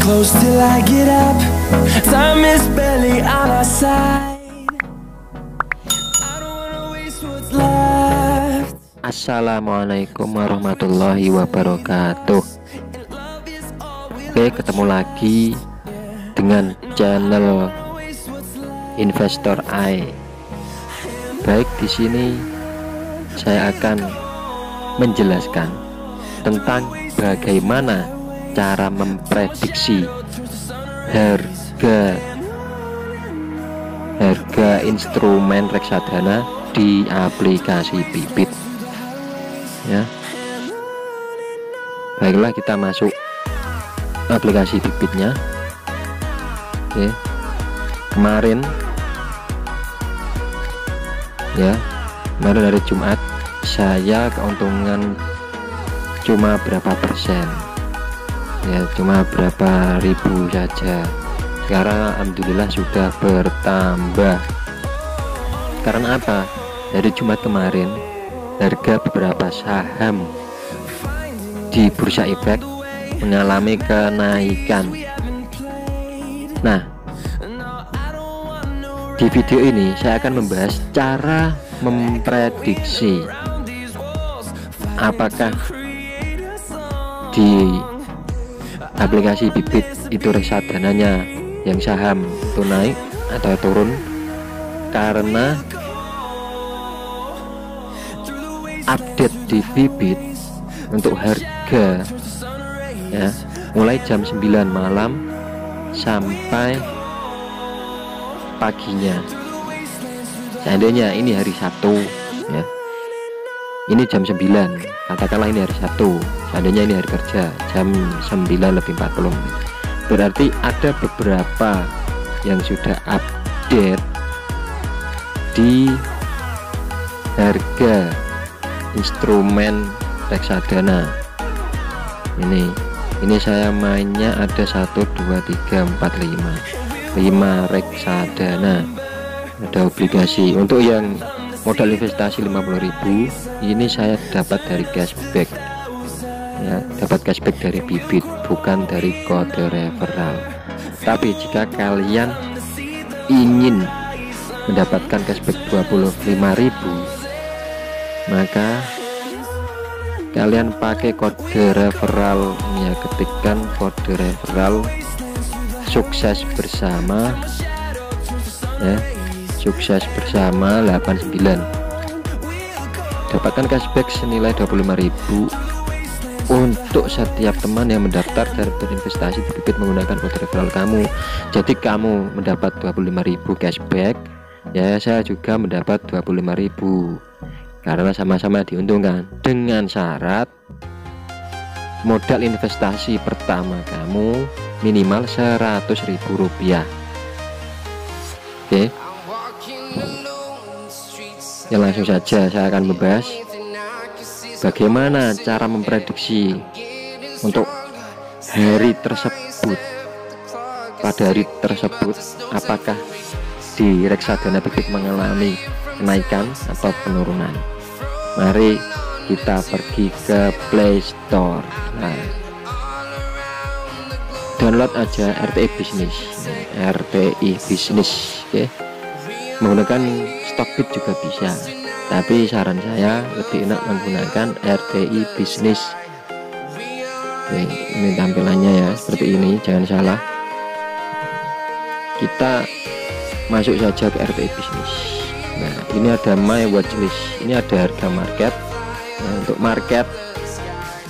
close till I get up. Time is barely on our side. I don't wanna waste what's left. Assalamualaikum warahmatullahi wabarakatuh. Oke, ketemu lagi dengan channel Investor AI. Baik, di sini saya akan menjelaskan tentang bagaimana cara memprediksi harga instrumen reksadana di aplikasi Bibit ya. Baiklah, kita masuk aplikasi Bibitnya. Oke, kemarin hari Jumat saya keuntungan cuma berapa persen ya, cuma berapa ribu saja. Sekarang alhamdulillah sudah bertambah. Karena apa? Dari Jumat kemarin harga beberapa saham di Bursa Efek mengalami kenaikan. Nah, di video ini saya akan membahas cara memprediksi apakah di aplikasi Bibit itu reksadananya yang saham itu naik atau turun, karena update di Bibit untuk harga ya mulai jam 9 malam sampai paginya. Seandainya ini hari Sabtu ya, ini jam 9, katakanlah ini hari Sabtu, seandainya ini hari kerja jam 9:40, berarti ada beberapa yang sudah update di harga instrumen reksadana. Ini saya mainnya ada 1 2 3 4 5 reksadana, ada obligasi. Untuk yang modal investasi 50.000 ini saya dapat dari cashback ya, dapat cashback dari Bibit, bukan dari kode referral. Tapi jika kalian ingin mendapatkan cashback 25.000, maka kalian pakai kode referral ya, ketikkan kode referral sukses bersama ya, sukses bersama 89, dapatkan cashback senilai 25.000 untuk setiap teman yang mendaftar dan berinvestasi di Bibit menggunakan kode referral kamu. Jadi kamu mendapat 25.000 cashback ya, saya juga mendapat 25.000, karena sama-sama diuntungkan, dengan syarat modal investasi pertama kamu minimal Rp100.000. Oke ya, langsung saja saya akan membahas bagaimana cara memprediksi untuk hari tersebut. Pada hari tersebut apakah di reksadana Bibit mengalami kenaikan atau penurunan. Mari kita pergi ke Play Store. Nah, download aja RTI Bisnis. Oke, menggunakan Stockbit juga bisa, tapi saran saya lebih enak menggunakan RTI Bisnis. Oke, ini tampilannya ya, seperti ini, jangan salah. Kita masuk saja ke RTI Bisnis. Nah, ini ada My Watchlist, ini ada harga market. Nah, untuk market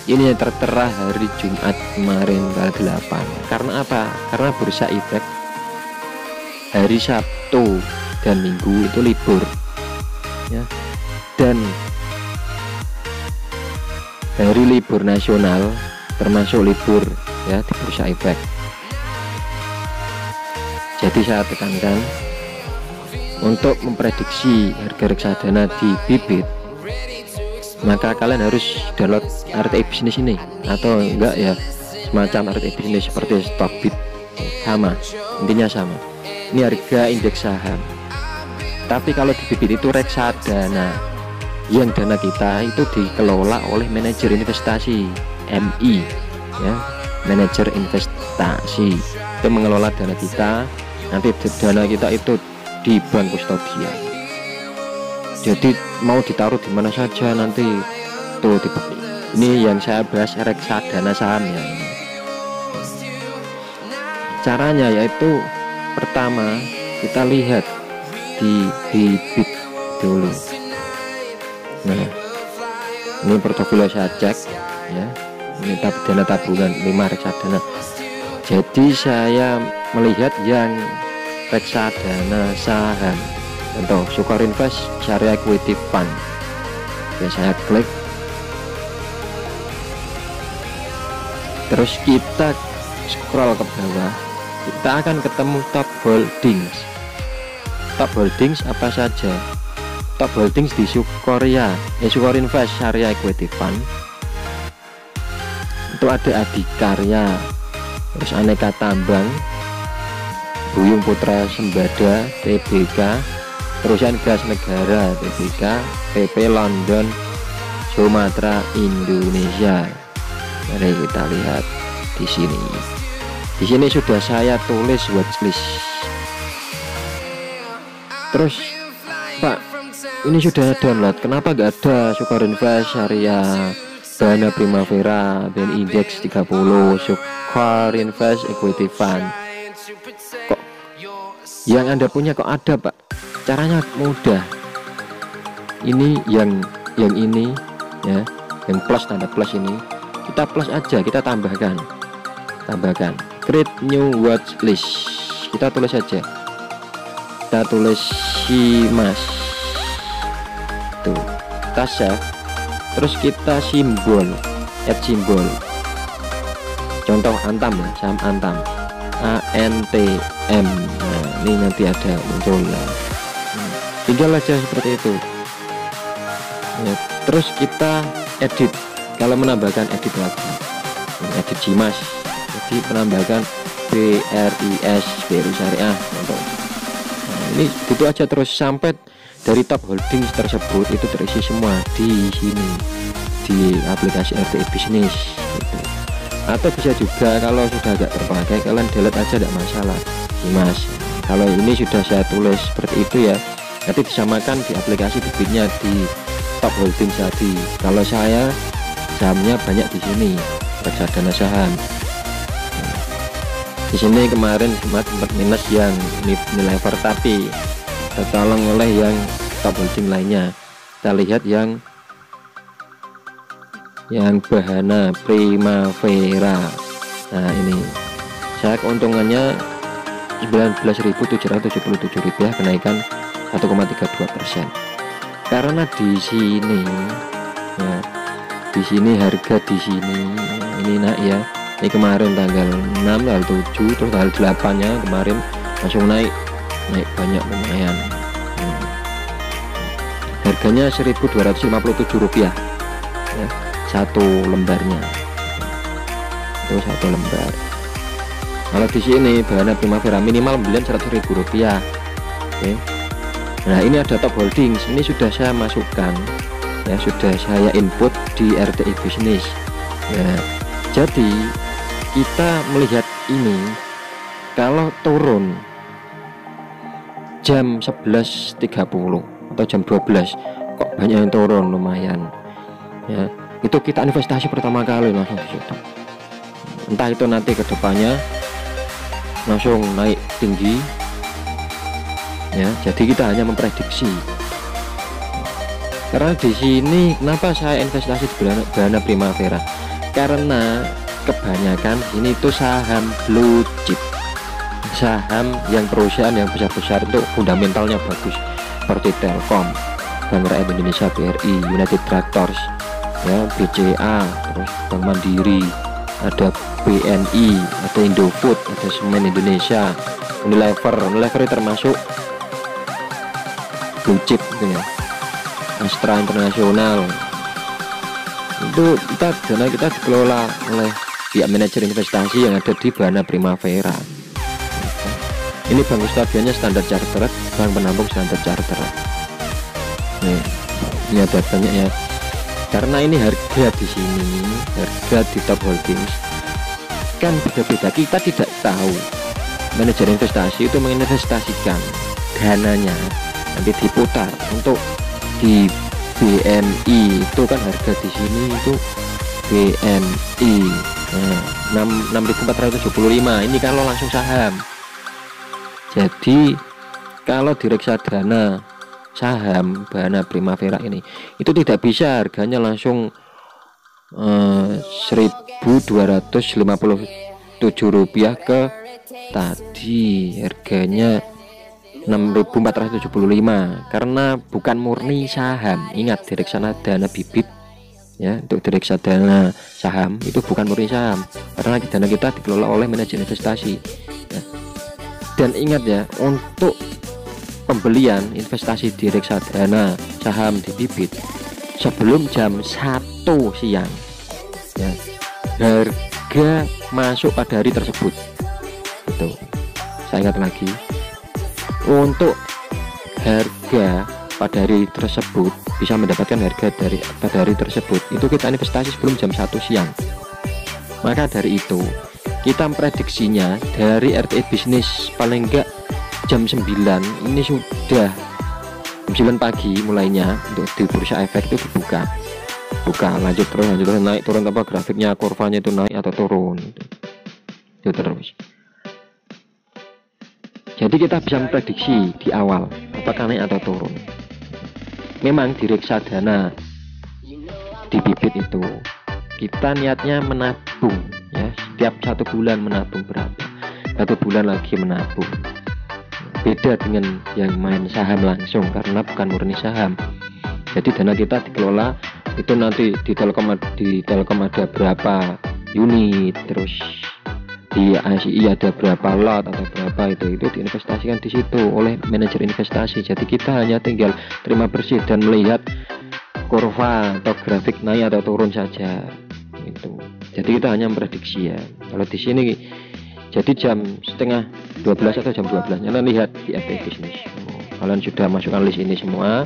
ini yang tertera hari Jumat kemarin tanggal 8. Karena apa? Karena Bursa Efek hari Sabtu dan Minggu itu libur ya, dan hari libur nasional termasuk libur ya di Bursa Efek. Jadi saya tekankan untuk memprediksi harga reksadana di Bibit, maka kalian harus download RTI Bisnis ini, atau enggak ya semacam RTI Bisnis seperti Stockbit, sama, intinya sama. Ini harga indeks saham. Tapi kalau di Bibit itu reksadana, yang dana kita itu dikelola oleh manajer investasi MI ya, manajer investasi, itu mengelola dana kita. Nanti dana kita itu di bank kustodia, jadi mau ditaruh di mana saja nanti tuh tipe. Ini yang saya bahas reksadana saham ya. Caranya yaitu pertama kita lihat di bibit dulu. Nah, ini portofolio saya cek ya, ini dana tabungan 5 reksadana. Jadi saya melihat yang reksadana saham, contoh Sukor Invest Syariah Equity Fund. Oke, saya klik, terus kita scroll ke bawah, kita akan ketemu top holdings. Top holdings apa saja? Top holdings di Sukor Invest Syariah Equity Fund itu ada Adikarya, terus Aneka Tambang, Buyung Putra Sembada TBK, Perusahaan Gas Negara TBK, PP London Sumatera Indonesia. Mari kita lihat di sini. Di sini sudah saya tulis watchlist. Terus, Pak, ini sudah download, kenapa nggak ada Sukor Invest Syariah Dana Primavera BN Index 30 Sukor Invest Equity Fund? Kok yang Anda punya kok ada, Pak? Caranya mudah. Ini yang ini ya, yang plus, tanda plus ini kita plus aja, kita tambahkan create new watchlist. Kita tulis aja, kita tulis si Mas tuh, kita save, terus kita add simbol, contoh Antam ya, saham Antam ANTM. Nah, ini nanti ada muncul lah, tinggal aja seperti itu ya. Terus kita edit, kalau menambahkan edit lagi, edit Cimas, jadi penambahkan BRIS Bri Syariah contoh. Nah, ini gitu aja terus sampai dari top holdings tersebut itu terisi semua di sini di aplikasi RTI Bisnis gitu. Atau bisa juga kalau sudah agak terpakai kalian delete aja, tidak masalah Mas. Kalau ini sudah saya tulis seperti itu ya, nanti disamakan di aplikasi bibitnya di top holding tadi. Kalau saya sahamnya banyak di sini, reksadana saham. Di sini kemarin sempat minus yang nilai lever, tapi tertolong oleh yang top holding lainnya. Kita lihat yang Bahana Primavera. Nah, ini saya keuntungannya Rp19.777, kenaikan 1,32%. Karena di sini ya, di sini harga di sini ini naik ya. Ini kemarin tanggal 6, tanggal 7, terus tanggal 8 nya kemarin langsung naik banyak, lumayan. Harganya Rp1.257 ya, satu lembarnya itu satu lembar. Kalau di sini Bahana Primavera minimal pembelian Rp100.000. Oke. Nah, ini ada top holdings, ini sudah saya masukkan ya, sudah saya input di RTI Bisnis ya. Jadi kita melihat ini kalau turun jam 11.30 atau jam 12 kok banyak yang turun, lumayan ya, itu kita investasi pertama kali langsung di situ. Entah itu nanti kedepannya langsung naik tinggi ya. Jadi kita hanya memprediksi. Karena di sini kenapa saya investasi di Bahana Primavera, karena kebanyakan ini tuh saham blue chip, saham yang perusahaan yang besar-besar itu fundamentalnya bagus, seperti Telkom, Bank Rakyat Indonesia BRI, United Tractors ya, BCA, terus Bank Mandiri, ada BNI, ada Indofood, ada Semen Indonesia, Unilever termasuk blue chip gitu ya. Astra Internasional itu dana kita dikelola oleh pihak manajer investasi yang ada di Bahana Primavera. Ini bank kustodiannya Standard Chartered, bank penampung Standard Chartered. Nih, ini ada banyak ya. Karena ini harga di sini, harga di top holdings kan beda-beda. Kita tidak tahu manajer investasi itu menginvestasikan dananya nanti diputar untuk di BMI. Itu kan harga di sini itu BMI 6.475. Ini kalau langsung saham. Jadi kalau di reksadana saham Bahana Primavera ini itu tidak bisa harganya langsung 1.257 rupiah ke tadi harganya 6.475 karena bukan murni saham. Ingat, di reksadana bibit ya, untuk di reksadana saham itu bukan murni saham karena dana kita dikelola oleh manajer investasi ya. Dan ingat ya, untuk pembelian investasi di reksadana saham di bibit sebelum jam 1 siang ya, harga masuk pada hari tersebut. Itu saya ingat lagi, untuk harga pada hari tersebut bisa mendapatkan harga dari pada hari tersebut itu kita investasi sebelum jam 1 siang. Maka dari itu kita prediksinya dari RTI bisnis paling enggak jam 9 ini sudah jam 9 pagi mulainya untuk di bursa efek itu dibuka, lanjut terus naik turun, apa grafiknya kurvanya itu naik atau turun itu terus. Jadi kita bisa memprediksi di awal apakah naik atau turun. Memang di reksadana di bibit itu kita niatnya menabung ya, setiap 1 bulan menabung berapa, 1 bulan lagi menabung. Beda dengan yang main saham langsung karena bukan murni saham. Jadi dana kita dikelola itu nanti di Telkom ada berapa unit, terus di ASI ada berapa lot atau berapa, itu diinvestasikan di situ oleh manajer investasi. Jadi kita hanya tinggal terima bersih dan melihat kurva atau grafik naik atau turun saja itu. Jadi kita hanya memprediksi ya. Kalau di sini jadi jam setengah 12 atau jam 12 kalian lihat di RTI bisnis. Kalian sudah masukkan list ini semua,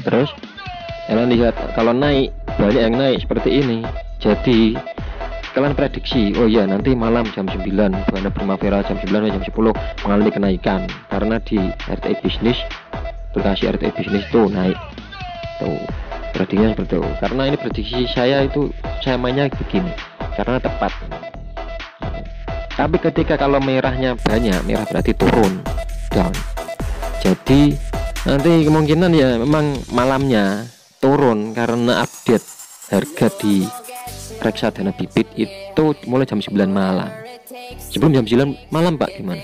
terus kalian lihat kalau naik, banyak yang naik seperti ini. Jadi kalian prediksi, oh ya nanti malam jam 9 Bahana Primavera jam 9 jam 10 mengalami kenaikan karena di RTI bisnis, aplikasi RTI bisnis itu naik tuh, prediksinya seperti itu. Karena ini prediksi saya itu saya mainnya begini karena tepat. Tapi ketika kalau merahnya banyak, merah berarti turun, down. Jadi nanti kemungkinan ya memang malamnya turun karena update harga di reksadana bibit itu mulai jam 9 malam. Sebelum jam 9 malam Pak gimana?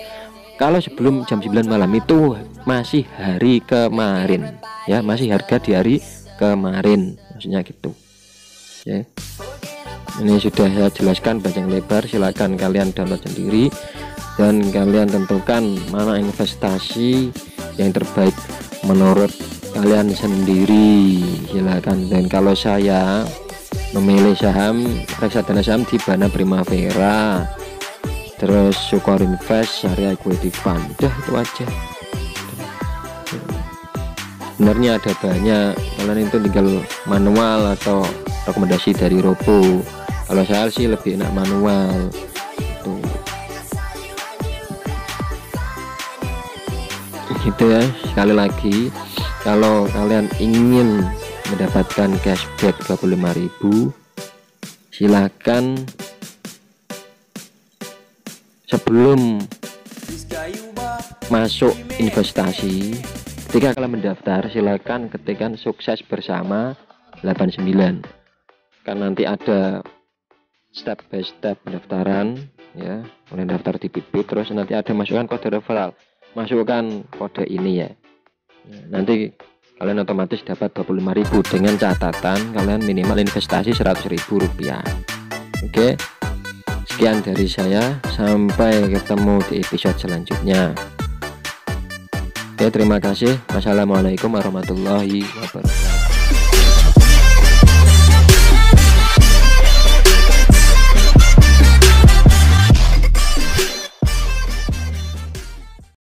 Kalau sebelum jam 9 malam itu masih hari kemarin ya, masih harga di hari kemarin, maksudnya gitu ya. Ini sudah saya jelaskan panjang lebar, silakan kalian download sendiri dan kalian tentukan mana investasi yang terbaik menurut kalian sendiri, silakan. Dan kalau saya memilih saham reksadana saham di Bahana Primavera, terus Sukor Invest, Syariah Equity Fund, udah itu aja. Sebenarnya ada banyak, kalian itu tinggal manual atau rekomendasi dari Robo. Kalau saya sih lebih enak manual tuh. Gitu ya. Sekali lagi, kalau kalian ingin mendapatkan cashback 25.000, silakan sebelum masuk investasi, ketika kalian mendaftar silakan ketikkan sukses bersama 89. Kan nanti ada step by step pendaftaran ya, mulai daftar di bibit, terus nanti ada masukkan kode referral, masukkan kode ini ya. Nanti kalian otomatis dapat 25.000 dengan catatan kalian minimal investasi 100.000 rupiah. Oke, sekian dari saya, sampai ketemu di episode selanjutnya. Oke, terima kasih. Wassalamualaikum warahmatullahi wabarakatuh.